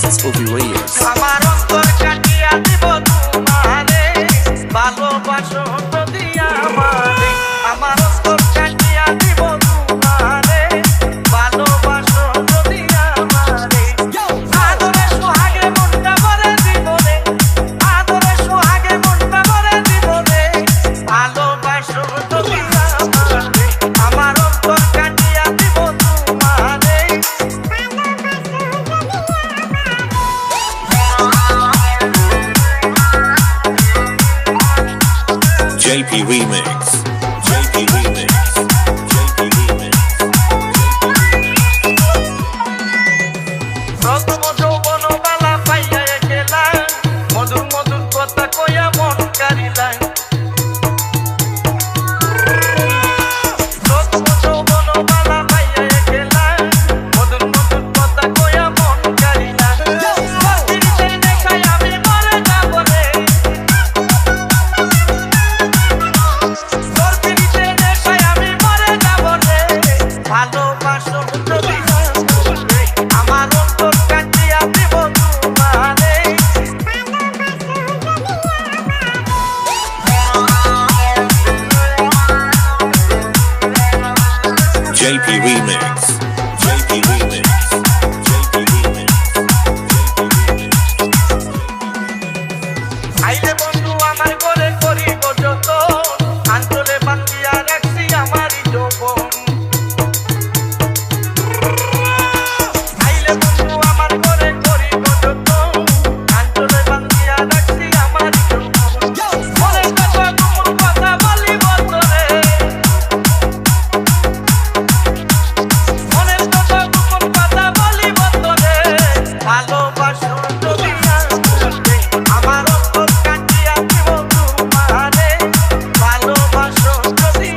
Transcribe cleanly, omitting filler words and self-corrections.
Princess Uvi Reyes. আমার অন্তর কাটিয়া দিব তোমারে ভালোবাসো যদি আমারে আমার অন্তর কাটিয়া দিব তোমারে ভালোবাসো যদি আমারে আদরে সোহাগে মনটা ভরে দিব রে আদরে সোহাগে মনটা ভরে দিব রে ভালোবাসো যদি আমারে আমার অন্তর কাটিয়া দিব তোমারে JP Remix. JP Remix. JP Remix. প্রথম যৌবন বালা পাইয়া গেলা মধুর মধুর কথা কইয়া মন কারিলা প্রথম যৌবন বালা পাইয়া গেলা মধুর মধুর কথা কইয়া মন কারিলা প্রতিদিন দেখাই আমি মরে যাব রে প্রতিদিন দেখাই আমি মরে যাব রে ভালোবাসো যদি আমার অন্তর কাটিয়া দিব তোমারে JP Remix. JP Remix. JP Remix. আইলে বন্ধু আমার ঘরে করিব যত আঞ্চলে বান্ধিয়া রাখছি আমারই যৌবন আইলে বন্ধু আমার ঘরে করিব যত আঞ্চলে বান্ধিয়া রাখছি আমারই যৌবন মনের কথা গোপন কথা বলিব তোরে মনের কথা গোপন কথা বলিব তোরে ভালোবাসো যদি আমারে আমার অন্তর কাটিয়া দিব তোমারে ভালোবাসো যদি